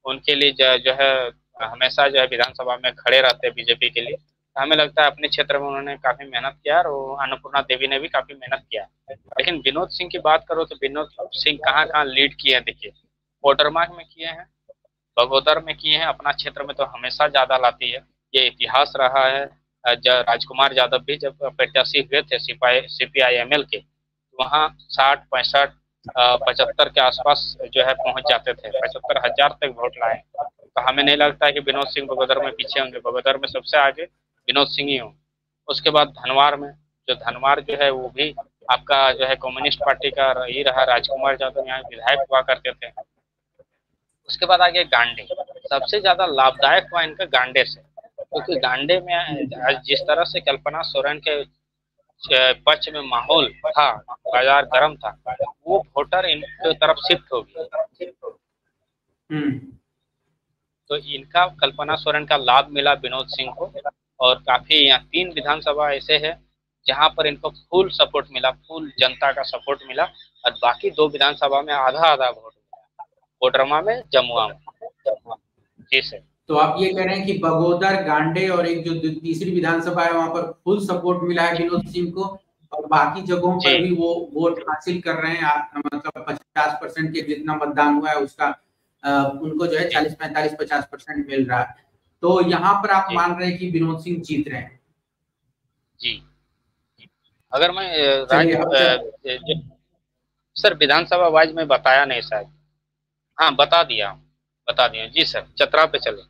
उनके लिए जो है हमेशा जो है विधानसभा में खड़े रहते हैं बीजेपी के लिए। हमें लगता है अपने क्षेत्र में उन्होंने काफी मेहनत किया, और अन्नपूर्णा देवी ने भी काफी मेहनत किया। लेकिन विनोद सिंह की बात करो तो विनोद सिंह कहाँ कहाँ लीड किए हैं। देखिए कोडरमा में किए हैं, बगोदर में किए हैं, अपना क्षेत्र में तो हमेशा ज्यादा लाती है, ये इतिहास रहा है। राजकुमार यादव भी जब प्रत्याशी हुए थे CPI-ML के, वहाँ 60, 65, 75 के आसपास जो है पहुंच जाते थे, 75,000 तक वोट लाए। तो हमें नहीं लगता है कि विनोद सिंह बगोदर में पीछे होंगे। बगोदर में सबसे आगे विनोद सिंह ही होंगे। उसके बाद धनवार में, जो धनवार जो है वो भी आपका जो है कम्युनिस्ट पार्टी का ही रहा, राजकुमार यादव यहाँ विधायक हुआ करते थे। उसके बाद आगे गांडे, सबसे ज्यादा लाभदायक हुआ इनका गांडे से, क्योंकि गांडे में आज जिस तरह से कल्पना सोरेन के पक्ष में माहौल था, बाजार गर्म था, वो वोटर इनकी तरफ शिफ्ट हो गया। तो इनका कल्पना सोरेन का लाभ मिला विनोद सिंह को, और काफी यहाँ 3 विधानसभा ऐसे है जहां पर इनको फुल सपोर्ट मिला, फुल जनता का सपोर्ट मिला, और बाकी 2 विधानसभा में आधा आधा वोट मिला, कोडरमा में, जमुआ में। जी सर। तो आप ये कह रहे हैं कि बगोदर, गांडे और एक जो तीसरी विधानसभा है वहां पर फुल सपोर्ट मिला है विनोद सिंह को, और बाकी जगहों जी पर भी वो वोट हासिल कर रहे हैं। मतलब 50% के जितना मतदान हुआ है उसका उनको जो है जी 40-45-50% मिल रहा है। तो यहाँ पर आप जी मान रहे हैं कि विनोद सिंह जीत रहे हैं। जी। अगर मैं चलिए अब सर विधानसभा वाइज में बताया नहीं शायद। हाँ बता दिया जी सर, चतरा पे चले।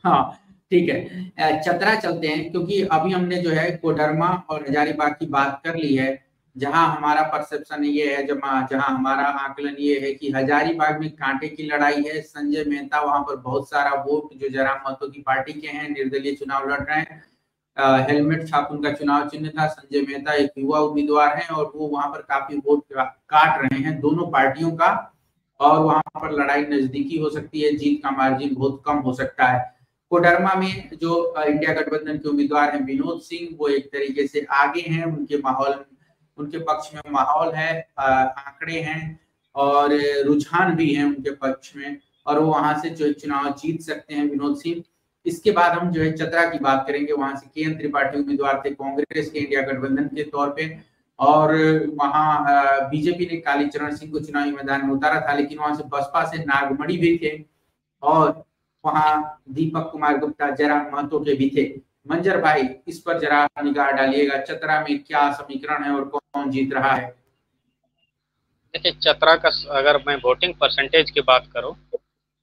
हाँ ठीक है, चतरा चलते हैं, क्योंकि अभी हमने जो है कोडरमा और हजारीबाग की बात कर ली है। जहां हमारा परसेप्शन ये है, जहां हमारा आकलन ये है कि हजारीबाग में कांटे की लड़ाई है। संजय मेहता वहां पर बहुत सारा वोट जो जयराम महतो की पार्टी के हैं, निर्दलीय चुनाव लड़ रहे हैं। हेलमेट छाप उनका चुनाव चिन्ह था। संजय मेहता एक युवा उम्मीदवार हैं और वो वहां पर काफी वोट काट रहे हैं दोनों पार्टियों का, और वहां पर लड़ाई नजदीकी हो सकती है, जीत का मार्जिन बहुत कम हो सकता है। कोडरमा में जो इंडिया गठबंधन के उम्मीदवार हैं विनोद सिंह, वो एक तरीके से आगे हैं, उनके पक्ष में माहौल है, आंकड़े हैं और रुझान भी है उनके पक्ष में, और वो वहां से जो चुनाव जीत सकते हैं विनोद सिंह। इसके बाद हम जो है चतरा की बात करेंगे। वहां से के एन त्रिपाठी उम्मीदवार थे कांग्रेस के इंडिया गठबंधन के तौर पे, और वहां बीजेपी ने कालीचरण सिंह को चुनावी मैदान में उतारा था, लेकिन वहां से बसपा से नागमणि भी थे, और वहां दीपक कुमार गुप्ता, जयराम महतो के भी थे। मंजर भाई, इस पर जरा निगाह डालिएगा, चतरा में क्या समीकरण है और कौन जीत रहा है? देखिए चतरा का अगर मैं वोटिंग परसेंटेज की बात करूं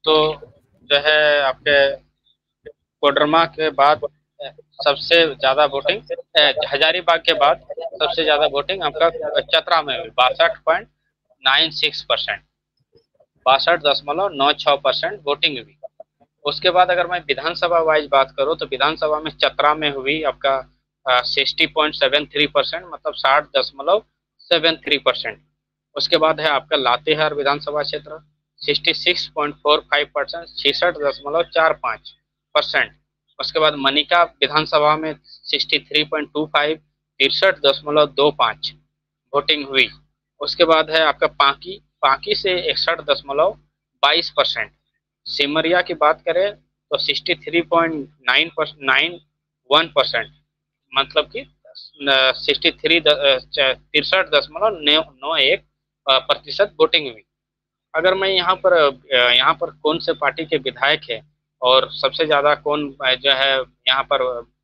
तो जो है आपके कोडरमा के बाद सबसे ज्यादा वोटिंग, हजारीबाग के बाद सबसे ज्यादा वोटिंग आपका चतरा में हुई 62.96%, 62.96% वोटिंग हुई। उसके बाद अगर मैं विधानसभा वाइज बात करूं तो विधानसभा में चतरा में हुई आपका 60.73%, मतलब 60.73%। उसके बाद है आपका लातेहार विधानसभा क्षेत्र 66.45%, 66.45%। उसके बाद मनिका विधानसभा में 63.25, 63.25 वोटिंग हुई। उसके बाद है आपका पांकी, पांकी से 61.22%। सिमरिया की बात करें तो 63.91%, मतलब कि 63.63.91% वोटिंग हुई। अगर मैं यहाँ पर कौन से पार्टी के विधायक है और सबसे ज्यादा कौन जो है यहाँ पर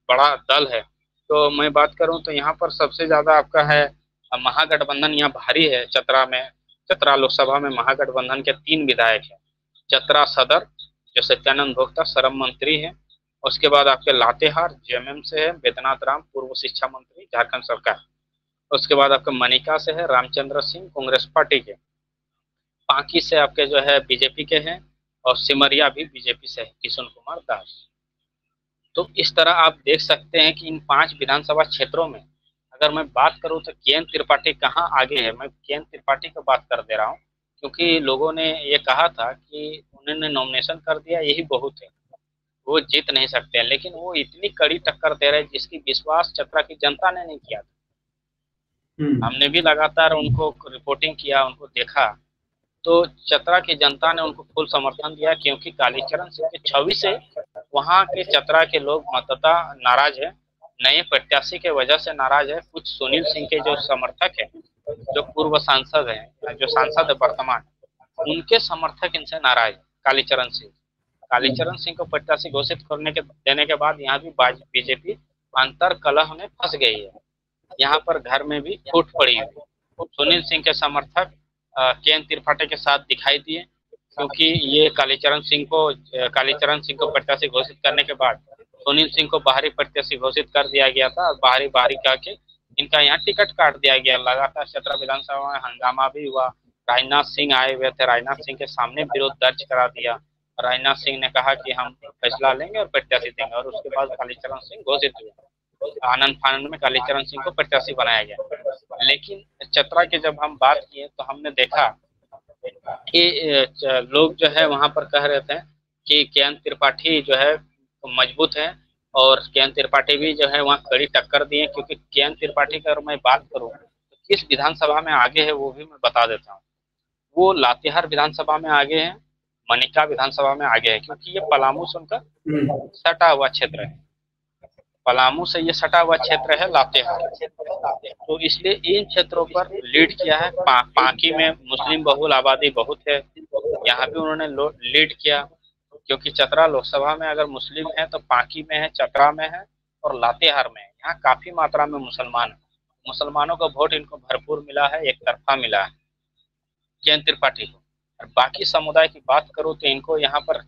बड़ा दल है, तो मैं बात करूँ तो यहाँ पर सबसे ज्यादा आपका है महागठबंधन यहाँ भारी है चतरा में। चतरा लोकसभा में महागठबंधन के 3 विधायक हैं। चतरा सदर जो सत्यानंद भोक्ता श्रम मंत्री हैं, उसके बाद आपके लातेहार जेएमएम से है बैद्यनाथ राम, पूर्व शिक्षा मंत्री झारखंड सरकार। उसके बाद आपका मनिका से है रामचंद्र सिंह, कांग्रेस पार्टी के। पांकी से आपके जो है बीजेपी के हैं, और सिमरिया भी बीजेपी से है, किशुन कुमार दास। तो इस तरह आप देख सकते हैं कि इन 5 विधानसभा क्षेत्रों में अगर मैं बात करूं तो के एन त्रिपाठी कहाँ आगे है। मैं के एन त्रिपाठी की बात कर दे रहा हूं क्योंकि लोगों ने ये कहा था कि उन्होंने नॉमिनेशन कर दिया यही बहुत है, वो जीत नहीं सकते हैं, लेकिन वो इतनी कड़ी टक्कर दे रहे हैं जिसकी विश्वास चतरा की जनता ने नहीं किया था। हमने भी लगातार उनको रिपोर्टिंग किया, उनको देखा, तो चतरा की जनता ने उनको फुल समर्थन दिया क्योंकि कालीचरण सिंह की छवि से वहां के चतरा के लोग मतदाता नाराज है, नए प्रत्याशी के वजह से नाराज है। कुछ सुनील सिंह के जो समर्थक है, जो पूर्व सांसद हैं, जो सांसद है वर्तमान, उनके समर्थक इनसे नाराज है। कालीचरण सिंह को प्रत्याशी घोषित देने के बाद यहाँ भी बीजेपी अंतर कलह में फंस गई है। यहाँ पर घर में भी फूट पड़ी हुई। सुनील सिंह के समर्थक के एन त्रिपाठी के साथ दिखाई दिए क्योंकि ये कालीचरण सिंह को प्रत्याशी घोषित करने के बाद सुनील सिंह को बाहरी प्रत्याशी घोषित कर दिया गया था, और बाहरी कह के इनका यहाँ टिकट काट दिया गया। लगातार चतरा विधानसभा में हंगामा भी हुआ। राजनाथ सिंह आए हुए थे, राजनाथ सिंह के सामने विरोध दर्ज करा दिया। राजनाथ सिंह ने कहा कि हम फैसला लेंगे और प्रत्याशी देंगे, और उसके बाद कालीचरण सिंह घोषित हुए। आनंद फानंद में कालीचरण सिंह को प्रत्याशी बनाया गया। लेकिन चतरा की जब हम बात किए तो हमने देखा कि लोग जो है वहां पर कह रहे थे कि के एन त्रिपाठी जो है मजबूत है, और के एन त्रिपाठी भी जो है वहाँ कड़ी टक्कर दिए। क्योंकि के एन त्रिपाठी की अगर मैं बात करूँ तो किस विधानसभा में आगे है वो भी मैं बता देता हूँ। वो लातेहार विधानसभा में आगे हैं, मनिका विधानसभा में आगे है, क्योंकि ये पलामू से उनका सटा हुआ क्षेत्र है। पलामू से ये सटा हुआ क्षेत्र है लातेहार, तो इसलिए इन क्षेत्रों पर लीड किया है। पांकी में मुस्लिम बहुल आबादी बहुत है, यहाँ भी उन्होंने लीड किया, क्योंकि चतरा लोकसभा में अगर मुस्लिम है तो पांकी में है, चतरा में है और लातेहार में है। यहाँ काफी मात्रा में मुसलमान है। मुसलमानों का वोट इनको भरपूर मिला है, एक तरफा मिला है केएन त्रिपाठी को। और बाकी समुदाय की बात करूँ तो इनको यहाँ पर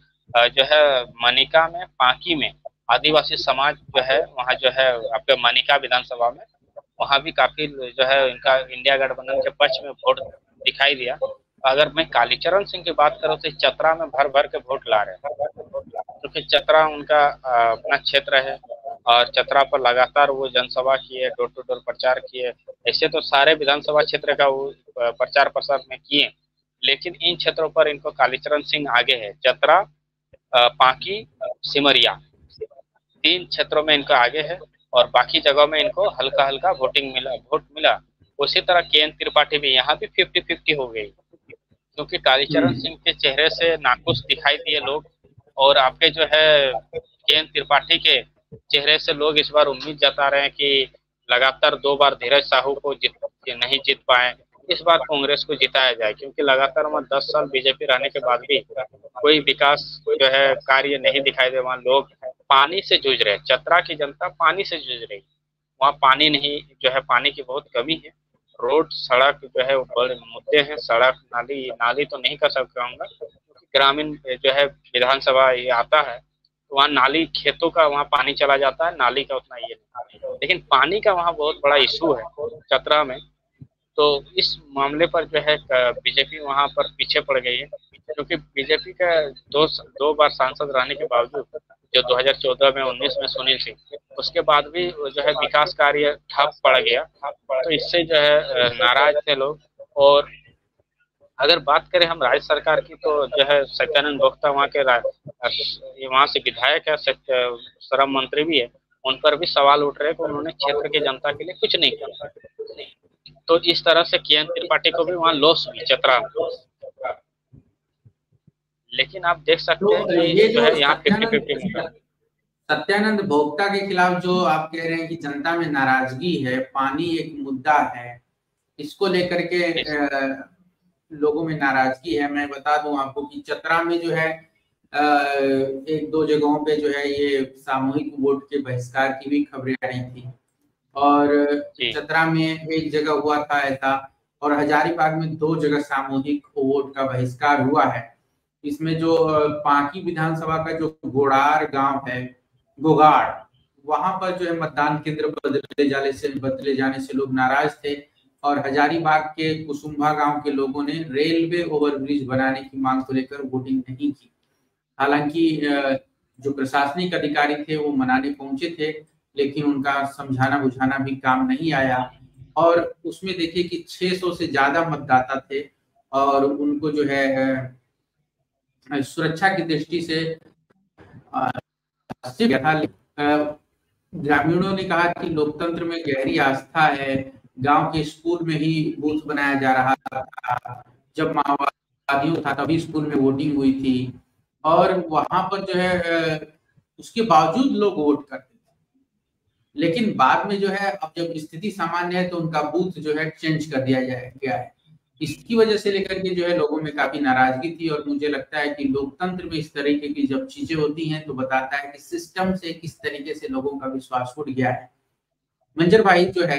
जो है मनिका में, पांकी में आदिवासी समाज जो है, वहाँ जो है आपके मनिका विधानसभा में, वहाँ भी काफी जो है इनका इंडिया गठबंधन के पक्ष में वोट दिखाई दिया। अगर मैं कालीचरण सिंह की बात करूँ तो चतरा में भर भर के वोट ला रहे हैं, क्योंकि चतरा उनका अपना क्षेत्र है और चतरा पर लगातार वो जनसभा किए, डोर टू डोर प्रचार किए। ऐसे तो सारे विधानसभा क्षेत्र का वो प्रचार प्रसार में किए, लेकिन इन क्षेत्रों पर इनको कालीचरण सिंह आगे है। चतरा, पांकी, सिमरिया, 3 क्षेत्रों में इनको आगे है और बाकी जगहों में इनको हल्का हल्का वोट मिला। उसी तरह केएन त्रिपाठी भी यहाँ भी 50-50 हो गई, क्योंकि कालीचरण सिंह के चेहरे से नाखुश दिखाई दिए लोग, और आपके जो है केएन त्रिपाठी के चेहरे से लोग इस बार उम्मीद जता रहे हैं कि लगातार 2 बार धीरज साहू को नहीं जीत पाए, इस बार कांग्रेस को जिताया जाए, क्योंकि लगातार वहाँ 10 साल बीजेपी रहने के बाद भी कोई विकास जो है कार्य नहीं दिखाई दे। वहाँ लोग पानी से जूझ रहे, चतरा की जनता पानी से जूझ रही, वहाँ पानी नहीं, जो है पानी की बहुत कमी है। रोड सड़क जो है वो बड़े मुद्दे हैं, सड़क नाली तो नहीं कर सकता हूँ, ग्रामीण जो है विधानसभा ये आता है तो वहाँ नाली, खेतों का वहाँ पानी चला जाता है, नाली का उतना ये नहीं, लेकिन पानी का वहाँ बहुत बड़ा इशू है चतरा में। तो इस मामले पर जो है बीजेपी वहाँ पर पीछे पड़ गई है, क्योंकि बीजेपी का 2 बार सांसद रहने के बावजूद, जो 2014 में 19 में सुनील सिंह, उसके बाद भी जो है विकास कार्य ठप पड़ गया, तो इससे जो है नाराज थे लोग। और अगर बात करें हम राज्य सरकार की, तो जो है सत्यानंद भोक्ता वहाँ के वहाँ से विधायक है, श्रम मंत्री भी है, उन पर भी सवाल उठ रहे हैं कि उन्होंने क्षेत्र की जनता के लिए कुछ नहीं किया। तो इस तरह से केएन त्रिपाठी को भी वहाँ लॉस हुई चतरा में। लेकिन आप देख सकते हैं कि जो है यहाँ 50-50 सत्यानंद भोक्ता के खिलाफ जो आप कह रहे हैं कि जनता में नाराजगी है, पानी एक मुद्दा है, इसको लेकर के लोगों में नाराजगी है। मैं बता दूं आपको कि चतरा में जो है 1-2 जगहों पे जो है ये सामूहिक वोट के बहिष्कार की भी खबरें आई थी, और चतरा में एक जगह हुआ था ऐसा, और हजारीबाग में 2 जगह सामूहिक वोट का बहिष्कार हुआ है। इसमें जो पांकी विधानसभा का जो गोड़ार गांव है, गोगाड़, वहां पर जो है मतदान केंद्र बदले जाने से लोग नाराज थे, और हजारीबाग के कुसुम्भा गांव के लोगों ने रेलवे ओवरब्रिज बनाने की मांग को लेकर वोटिंग नहीं की। हालांकि जो प्रशासनिक अधिकारी थे वो मनाने पहुंचे थे, लेकिन उनका समझाना बुझाना भी काम नहीं आया, और उसमें देखिए कि 600 से ज्यादा मतदाता थे, और उनको जो है सुरक्षा की दृष्टि से ग्रामीणों ने कहा कि लोकतंत्र में गहरी आस्था है, गांव के स्कूल में ही बूथ बनाया जा रहा था, जब माओवादियों था तभी स्कूल में वोटिंग हुई थी, और वहां पर जो है उसके बावजूद लोग वोट करते थे। लेकिन बाद में जो है अब जब स्थिति सामान्य है तो उनका बूथ जो है चेंज कर दिया गया है। इसकी वजह से लेकर के जो है लोगों में काफी नाराजगी थी, और मुझे लगता है कि लोकतंत्र में इस तरीके की जब चीजें होती हैं तो बताता है कि सिस्टम से किस तरीके से लोगों का विश्वास उठ गया है। मंजर भाई, जो है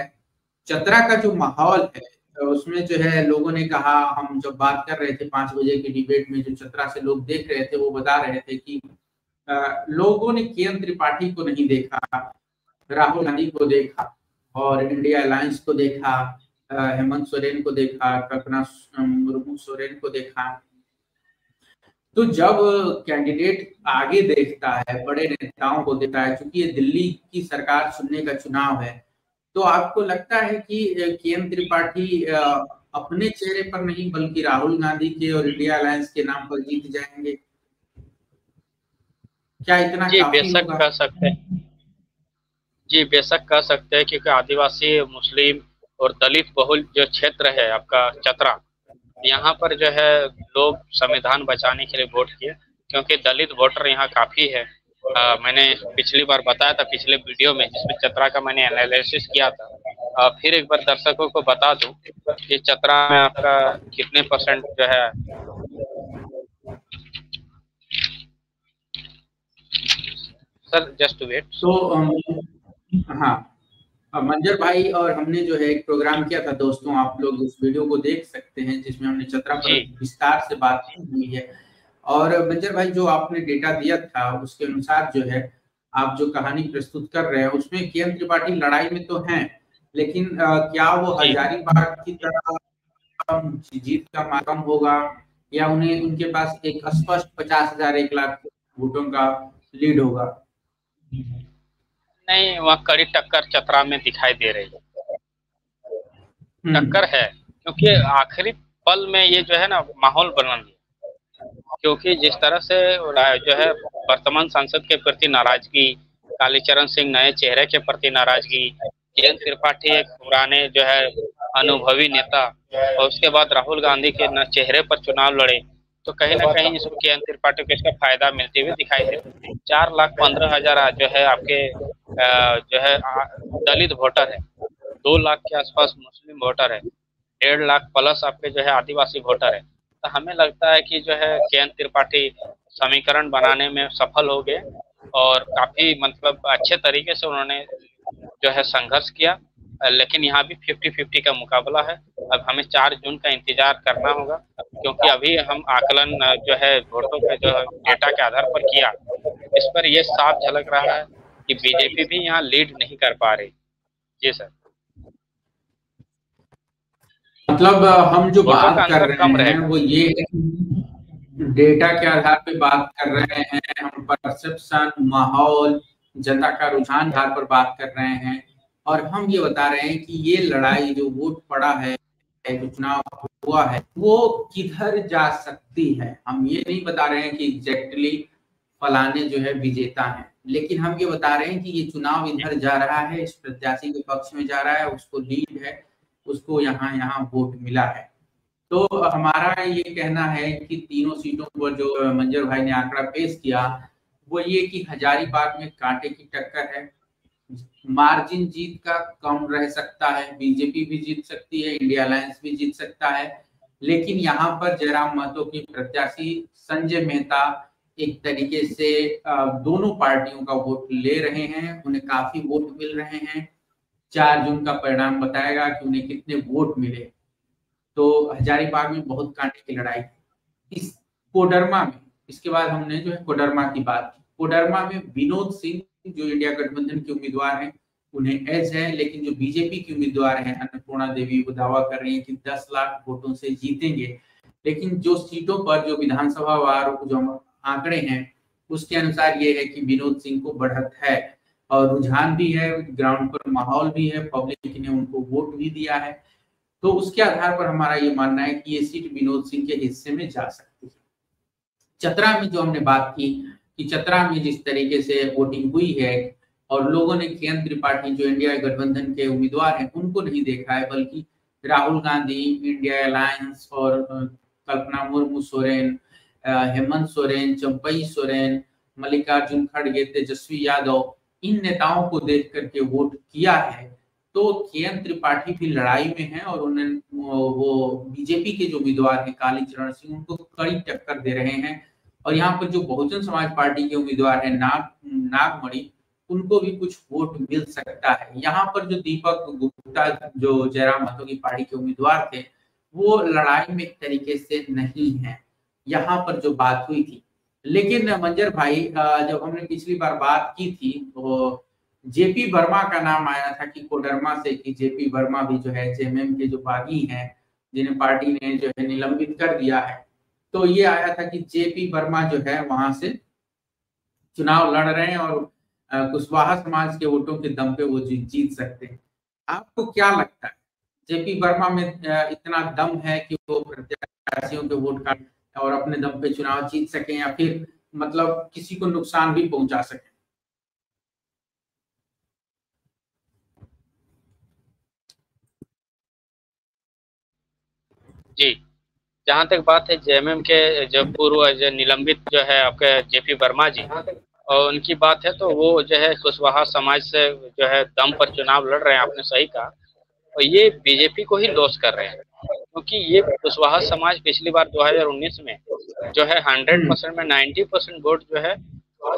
चतरा का जो माहौल है, उसमें जो है लोगों ने कहा, हम जब बात कर रहे थे 5 बजे की डिबेट में, जो चतरा से लोग देख रहे थे वो बता रहे थे कि लोगों ने केएन त्रिपाठी को नहीं देखा, राहुल गांधी को देखा, और इंडिया अलायंस को देखा, हेमंत सोरेन को देखा, कल्पना मुर्मू सोरेन को देखा। तो जब कैंडिडेट आगे देखता है, बड़े नेताओं को देखता है, चूंकि ये दिल्ली की सरकार चुनने का चुनाव है, तो आपको लगता है कि केएन त्रिपाठी अपने चेहरे पर नहीं बल्कि राहुल गांधी के और इंडिया अलायंस के नाम पर जीत जाएंगे? क्या इतना काफी होगा? कह सकते हैं जी, बेशक कह सकते हैं, क्योंकि आदिवासी, मुस्लिम और दलित बहुल जो क्षेत्र है आपका चतरा, यहाँ पर जो है लोग संविधान बचाने के लिए वोट किए, क्योंकि दलित वोटर यहाँ काफ़ी है। मैंने पिछली बार बताया था, पिछले वीडियो में जिसमें चतरा का मैंने एनालिसिस किया था। फिर एक बार दर्शकों को बता दूं कि चतरा में आपका कितने परसेंट जो है। Sir just wait. तो हाँ, मंजर भाई और हमने जो है एक प्रोग्राम किया था दोस्तों, आप लोग उस वीडियो को देख सकते हैं जिसमें हमने चतरा पर जी विस्तार से बात की हुई है। और मंजर भाई जो आपने डेटा दिया था उसके अनुसार जो है आप जो कहानी प्रस्तुत कर रहे हैं उसमें के.एन. त्रिपाठी लड़ाई में तो हैं, लेकिन क्या वो जी हजारीबाग की तरह जीत का मातम होगा, या उन्हें उनके पास एक स्पष्ट 50,000 1 लाख वोटों का लीड होगा? नहीं, वहाँ कड़ी टक्कर चतरा में दिखाई दे रही है। टक्कर है, क्योंकि आखिरी पल में ये जो है ना माहौल बना लिया, क्योंकि जिस तरह से जो है वर्तमान सांसद के प्रति नाराजगी, कालीचरण सिंह नए चेहरे के प्रति नाराजगी, के.एन. त्रिपाठी एक पुराने जो है अनुभवी नेता, और उसके बाद राहुल गांधी के न चेहरे पर चुनाव लड़े, तो कहीं ना कहीं इसको के.एन. त्रिपाठी को इसका फायदा मिलते हुए दिखाई दे। 4,15,000 जो है आपके जो है दलित वोटर है, 2 लाख के आसपास मुस्लिम वोटर है, 1.5 लाख प्लस आपके जो है आदिवासी वोटर है। तो हमें लगता है कि जो है के.एन. त्रिपाठी समीकरण बनाने में सफल हो गए, और काफी मतलब अच्छे तरीके से उन्होंने जो है संघर्ष किया। लेकिन यहाँ भी 50-50 का मुकाबला है। अब हमें 4 जून का इंतजार करना होगा, क्योंकि अभी हम आकलन जो है वोटों के जो डेटा के आधार पर किया, इस पर यह साफ झलक रहा है कि बीजेपी भी यहाँ लीड नहीं कर पा रही। जी सर, मतलब हम जो वोटों का बात कर अंतर रहे कम हैं रहेगा। वो ये है कि डेटा के आधार पे बात कर रहे हैं, हम परसेप्शन, माहौल, जनता का रुझान के आधार पर बात कर रहे हैं, और हम ये बता रहे हैं कि ये लड़ाई जो वोट पड़ा है, जो चुनाव हुआ है, वो किधर जा सकती है। हम ये नहीं बता रहे हैं कि एग्जैक्टली फलाने जो है विजेता है, लेकिन हम ये बता रहे हैं कि ये चुनाव इधर जा रहा है, इस प्रत्याशी के पक्ष में जा रहा है, उसको लीड है, उसको यहाँ यहाँ वोट मिला है। तो हमारा ये कहना है कि तीनों सीटों पर जो मंजर भाई ने आंकड़ा पेश किया वो ये कि हजारीबाग में कांटे की टक्कर है, मार्जिन जीत का कम रह सकता है, बीजेपी भी जीत सकती है, इंडिया अलायंस भी जीत सकता है, लेकिन यहाँ पर जयराम महतो की प्रत्याशी संजय मेहता एक तरीके से दोनों पार्टियों का वोट ले रहे हैं, उन्हें काफी वोट मिल रहे हैं। 4 जून का परिणाम बताएगा कि उन्हें कितने वोट मिले। तो हजारीबाग में बहुत कांटे की लड़ाई। इस कोडरमा में, इसके बाद हमने जो है कोडरमा की बात की। कोडरमा में विनोद सिंह जो इंडिया गठबंधन के उम्मीदवार हैं उन्हें एज है, लेकिन जो बीजेपी की उम्मीदवार हैं अन्नपूर्णा देवी वो दावा कर रही है कि 10 लाख वोटों से जीतेंगे। लेकिन जो सीटों पर जो विधानसभा वार जो आंकड़े हैं उसके अनुसार ये है कि विनोद सिंह को बढ़त है, और रुझान भी है, ग्राउंड पर माहौल भी है, पब्लिक ने उनको वोट भी दिया है। तो उसके आधार पर हमारा ये मानना है कि ये सीट विनोद सिंह के हिस्से में जा सकती है। चतरा में जो हमने बात की कि चतरा में जिस तरीके से वोटिंग हुई है और लोगों ने के.एन. त्रिपाठी जो इंडिया गठबंधन के उम्मीदवार हैं उनको नहीं देखा है, बल्कि राहुल गांधी, इंडिया अलायंस और कल्पना मुर्मू सोरेन, हेमंत सोरेन, चंपई सोरेन, मल्लिकार्जुन खड़गे, तेजस्वी यादव, इन नेताओं को देख करके वोट किया है। तो के.एन. त्रिपाठी भी लड़ाई में है और उन्हें वो बीजेपी के जो उम्मीदवार हैं कालीचरण सिंह उनको कड़ी टक्कर दे रहे हैं। और यहाँ पर जो बहुजन समाज पार्टी के उम्मीदवार हैं नागमणि, उनको भी कुछ वोट मिल सकता है। यहाँ पर जो दीपक गुप्ता जो जयराम महतो की पार्टी के उम्मीदवार थे वो लड़ाई में एक तरीके से नहीं है, यहाँ पर जो बात हुई थी। लेकिन मंजर भाई जब हमने पिछली बार बात की थी तो जेपी वर्मा का नाम आया था कि कोडरमा से, कि जेपी वर्मा भी जो है जेएमएम के जो बागी हैं जिन्हें पार्टी ने जो है निलंबित कर दिया है, तो ये आया था कि जेपी वर्मा जो है वहां से चुनाव लड़ रहे हैं और कुशवाहा समाज के वोटों के दम पे वो जीत सकते हैं। आपको क्या लगता है जेपी वर्मा में इतना दम है कि वो प्रत्याशियों के वोट काट और अपने दम पे चुनाव जीत सके, या फिर मतलब किसी को नुकसान भी पहुंचा सके? जी, जहाँ तक बात है जेएमएम के जो पूर्व जो निलंबित जो है आपके जेपी वर्मा जी, और उनकी बात है तो वो जो है कुशवाहा समाज से जो है दम पर चुनाव लड़ रहे हैं, आपने सही कहा। और ये बीजेपी को ही लॉस कर रहे हैं, क्योंकि ये कुशवाहा समाज पिछली बार 2019 में जो है 100% में 90% वोट जो है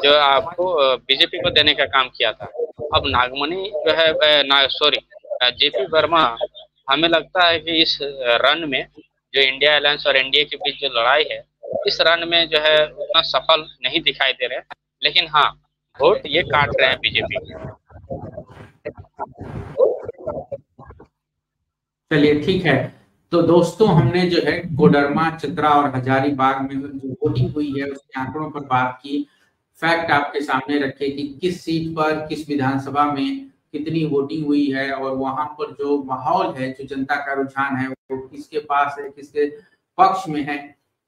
जो आपको बीजेपी को देने का काम किया था। अब नागमणि जो है सॉरी जेपी वर्मा, हमें लगता है कि इस रन में जो इंडिया अलायंस और एनडीए के बीच जो लड़ाई है, इस रन में जो है उतना सफल नहीं दिखाई दे रहे, लेकिन हाँ वोट ये काट रहे हैं बीजेपी के। चलिए ठीक है। तो दोस्तों हमने जो है कोडरमा, चतरा और हजारीबाग में जो वोटिंग हुई है उसके आंकड़ों पर बात की, फैक्ट आपके सामने रखे कि किस सीट पर किस विधानसभा में कितनी वोटिंग हुई है और वहां पर जो माहौल है, जो जनता का रुझान है वो किसके पास है, किसके पक्ष में है।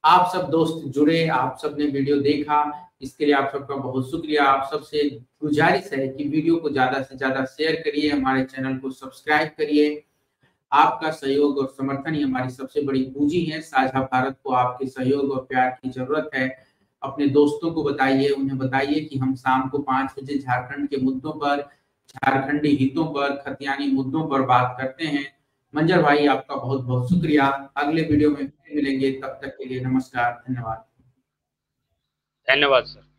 आप सब दोस्त जुड़े, आप सब ने वीडियो देखा, इसके लिए आप सबका बहुत शुक्रिया। आप सबसे गुजारिश है कि वीडियो को ज्यादा से ज्यादा शेयर करिए, हमारे चैनल को सब्सक्राइब करिए। आपका सहयोग और समर्थन ही हमारी सबसे बड़ी पूंजी है। साझा भारत को आपके सहयोग और प्यार की जरूरत है। अपने दोस्तों को बताइए, उन्हें बताइए कि हम शाम को 5 बजे झारखंड के मुद्दों पर, झारखंडी हितों पर, खतियानी मुद्दों पर बात करते हैं। मंजर भाई आपका बहुत बहुत शुक्रिया। अगले वीडियो में फिर मिलेंगे, तब तक के लिए नमस्कार, धन्यवाद। धन्यवाद सर।